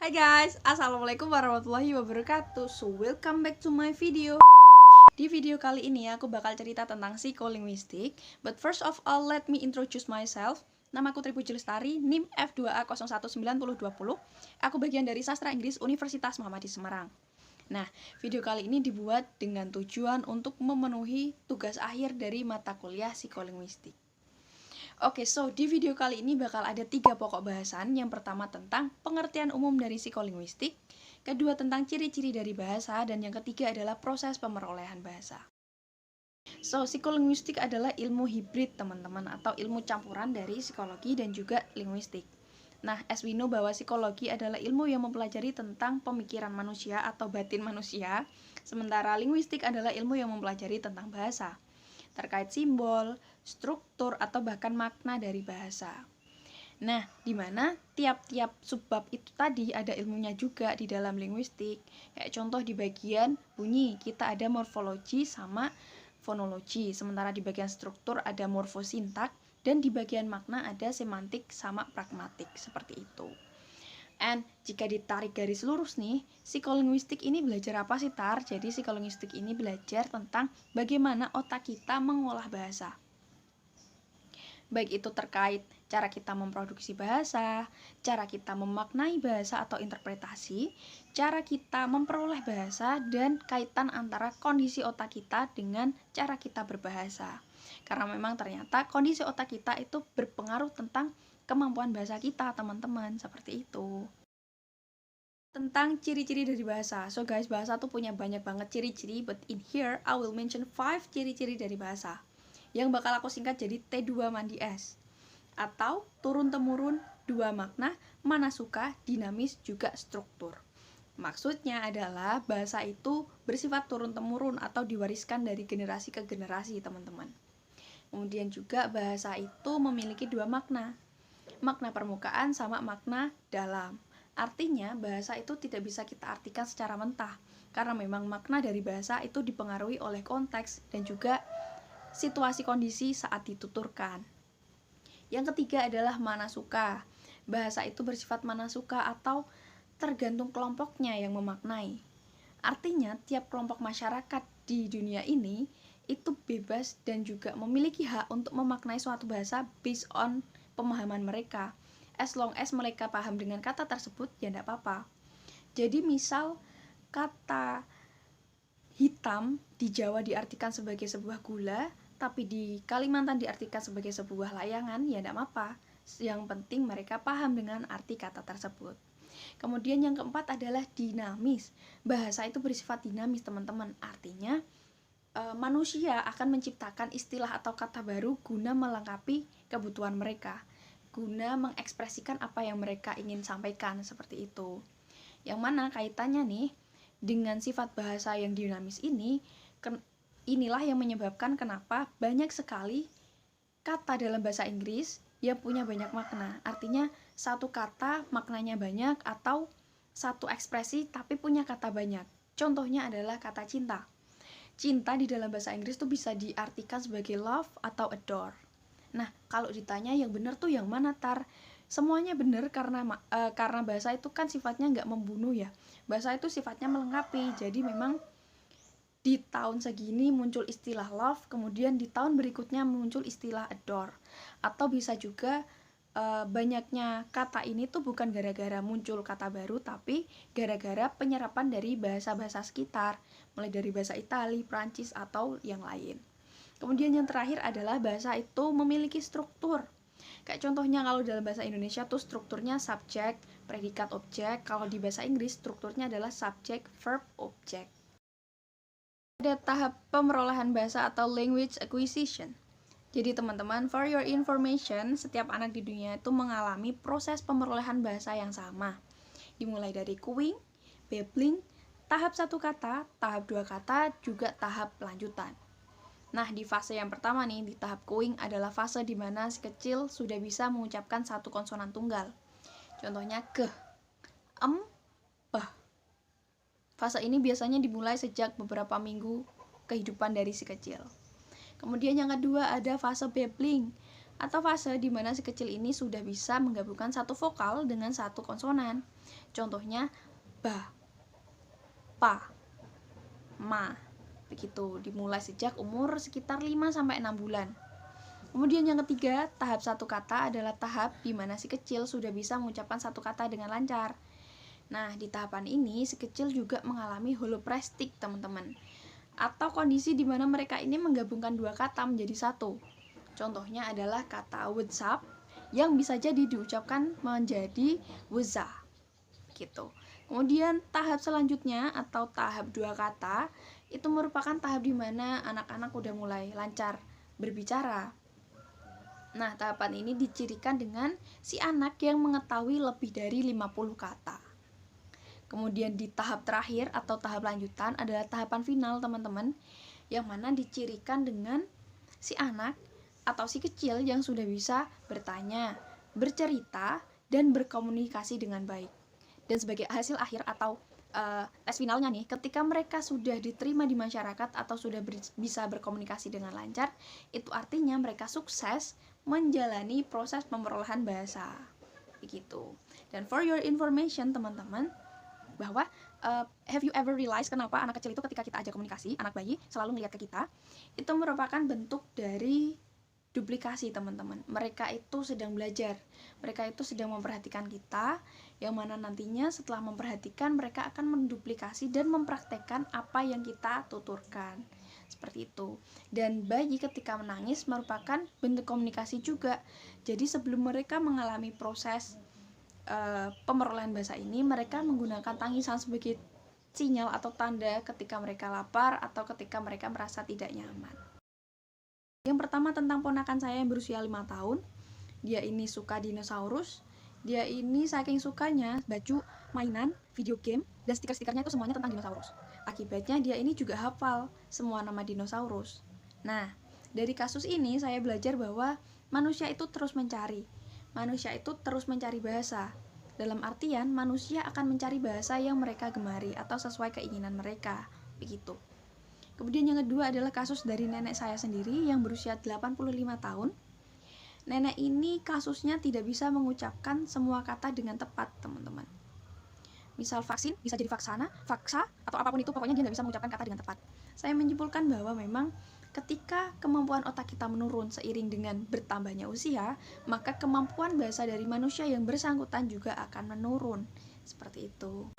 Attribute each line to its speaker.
Speaker 1: Hai guys, assalamualaikum warahmatullahi wabarakatuh. So welcome back to my video. Di video kali ini aku bakal cerita tentang psikolinguistik. But first of all, let me introduce myself. Namaku Tripuji Lestari, NIM F2A019020. Aku bagian dari Sastra Inggris Universitas Muhammadiyah Semarang. Nah, video kali ini dibuat dengan tujuan untuk memenuhi tugas akhir dari mata kuliah psikolinguistik. Oke, so di video kali ini bakal ada 3 pokok bahasan. Yang pertama tentang pengertian umum dari psikolinguistik, kedua tentang ciri-ciri dari bahasa, dan yang ketiga adalah proses pemerolehan bahasa. So, psikolinguistik adalah ilmu hibrid teman-teman, atau ilmu campuran dari psikologi dan juga linguistik. Nah, as we know bahwa psikologi adalah ilmu yang mempelajari tentang pemikiran manusia atau batin manusia, sementara linguistik adalah ilmu yang mempelajari tentang bahasa, terkait simbol, struktur, atau bahkan makna dari bahasa. Nah, di mana tiap-tiap subbab itu tadi ada ilmunya juga di dalam linguistik. Kayak contoh di bagian bunyi, kita ada morfologi sama fonologi. Sementara di bagian struktur ada morfosintak, dan di bagian makna ada semantik sama pragmatik, seperti itu. And jika ditarik garis lurus nih, psikolinguistik ini belajar apa sih, Tar? Jadi psikolinguistik ini belajar tentang bagaimana otak kita mengolah bahasa. Baik itu terkait cara kita memproduksi bahasa, cara kita memaknai bahasa atau interpretasi, cara kita memperoleh bahasa, dan kaitan antara kondisi otak kita dengan cara kita berbahasa. Karena memang ternyata kondisi otak kita itu berpengaruh tentang kemampuan bahasa kita, teman-teman, seperti itu. Tentang ciri-ciri dari bahasa. So guys, bahasa tuh punya banyak banget ciri-ciri, but in here I will mention 5 ciri-ciri dari bahasa, yang bakal aku singkat jadi T2 mandi es, atau turun-temurun, dua makna, mana suka, dinamis, juga struktur. Maksudnya adalah bahasa itu bersifat turun-temurun atau diwariskan dari generasi ke generasi, teman-teman. Kemudian juga bahasa itu memiliki dua makna, makna permukaan sama makna dalam. Artinya bahasa itu tidak bisa kita artikan secara mentah, karena memang makna dari bahasa itu dipengaruhi oleh konteks dan juga situasi kondisi saat dituturkan. Yang ketiga adalah mana suka. Bahasa itu bersifat mana suka atau tergantung kelompoknya yang memaknai. Artinya tiap kelompok masyarakat di dunia ini itu bebas dan juga memiliki hak untuk memaknai suatu bahasa based on pemahaman mereka. As long as mereka paham dengan kata tersebut, ya tidak apa-apa. Jadi misal kata hitam di Jawa diartikan sebagai sebuah gula, tapi di Kalimantan diartikan sebagai sebuah layangan, ya tidak apa-apa. Yang penting mereka paham dengan arti kata tersebut. Kemudian yang keempat adalah dinamis. Bahasa itu bersifat dinamis, teman-teman. Artinya manusia akan menciptakan istilah atau kata baru guna melengkapi kebutuhan mereka, guna mengekspresikan apa yang mereka ingin sampaikan, seperti itu. Yang mana kaitannya nih dengan sifat bahasa yang dinamis ini, inilah yang menyebabkan kenapa banyak sekali kata dalam bahasa Inggris yang punya banyak makna. Artinya satu kata maknanya banyak, atau satu ekspresi tapi punya kata banyak. Contohnya adalah kata cinta. Cinta di dalam bahasa Inggris tuh bisa diartikan sebagai love atau adore. Nah, kalau ditanya yang benar tuh yang mana, Tar? Semuanya benar karena bahasa itu kan sifatnya nggak membunuh ya. Bahasa itu sifatnya melengkapi. Jadi memang di tahun segini muncul istilah love, kemudian di tahun berikutnya muncul istilah adore. Atau bisa juga banyaknya kata ini tuh bukan gara-gara muncul kata baru, tapi gara-gara penyerapan dari bahasa-bahasa sekitar, mulai dari bahasa Itali, Prancis, atau yang lain. Kemudian yang terakhir adalah bahasa itu memiliki struktur. Kayak contohnya kalau dalam bahasa Indonesia tuh strukturnya subjek, predikat, objek. Kalau di bahasa Inggris strukturnya adalah subjek, verb, objek. Ada tahap pemerolehan bahasa atau language acquisition. Jadi teman-teman, for your information, setiap anak di dunia itu mengalami proses pemerolehan bahasa yang sama. Dimulai dari cueing, babbling, tahap satu kata, tahap dua kata, juga tahap lanjutan. Nah, di fase yang pertama nih, di tahap cueing adalah fase di mana si kecil sudah bisa mengucapkan satu konsonan tunggal. Contohnya ke, peh. Fase ini biasanya dimulai sejak beberapa minggu kehidupan dari si kecil. Kemudian yang kedua ada fase babbling. atau fase di mana si kecil ini sudah bisa menggabungkan satu vokal dengan satu konsonan. Contohnya ba, pa, ma. Begitu, dimulai sejak umur sekitar 5-6 bulan. Kemudian yang ketiga, tahap satu kata adalah tahap di mana si kecil sudah bisa mengucapkan satu kata dengan lancar. Nah, di tahapan ini si kecil juga mengalami holoprestik, teman-teman. Atau kondisi di mana mereka ini menggabungkan dua kata menjadi satu. Contohnya adalah kata WhatsApp yang bisa jadi diucapkan menjadi weza. Gitu. Kemudian tahap selanjutnya atau tahap dua kata itu merupakan tahap di mana anak-anak udah mulai lancar berbicara. Nah, tahapan ini dicirikan dengan si anak yang mengetahui lebih dari 50 kata. Kemudian di tahap terakhir atau tahap lanjutan adalah tahapan final, teman-teman, yang mana dicirikan dengan si anak atau si kecil yang sudah bisa bertanya, bercerita, dan berkomunikasi dengan baik. Dan sebagai hasil akhir atau tes finalnya nih, ketika mereka sudah diterima di masyarakat atau sudah bisa berkomunikasi dengan lancar, itu artinya mereka sukses menjalani proses pemerolehan bahasa. Begitu. Dan for your information, teman-teman, bahwa have you ever realized kenapa anak kecil itu ketika kita ajak komunikasi, anak bayi selalu melihat ke kita, itu merupakan bentuk dari duplikasi, teman-teman. Mereka itu sedang belajar, mereka itu sedang memperhatikan kita, yang mana nantinya setelah memperhatikan mereka akan menduplikasi dan mempraktekkan apa yang kita tuturkan, seperti itu. Dan bayi ketika menangis merupakan bentuk komunikasi juga. Jadi sebelum mereka mengalami proses pemerolehan bahasa ini, mereka menggunakan tangisan sebagai sinyal atau tanda ketika mereka lapar atau ketika mereka merasa tidak nyaman. Yang pertama tentang ponakan saya yang berusia 5 tahun. Dia ini suka dinosaurus. Dia ini saking sukanya baju, mainan, video game, dan stiker-stikernya itu semuanya tentang dinosaurus. Akibatnya dia ini juga hafal semua nama dinosaurus. Nah, dari kasus ini saya belajar bahwa manusia itu terus mencari. Manusia itu terus mencari bahasa. Dalam artian, manusia akan mencari bahasa yang mereka gemari atau sesuai keinginan mereka. Begitu. Kemudian yang kedua adalah kasus dari nenek saya sendiri yang berusia 85 tahun. Nenek ini kasusnya tidak bisa mengucapkan semua kata dengan tepat, teman-teman. Misal vaksin bisa jadi vaksana, vaksa, atau apapun itu, pokoknya dia nggak bisa mengucapkan kata dengan tepat. Saya menyimpulkan bahwa memang ketika kemampuan otak kita menurun seiring dengan bertambahnya usia, maka kemampuan bahasa dari manusia yang bersangkutan juga akan menurun. Seperti itu.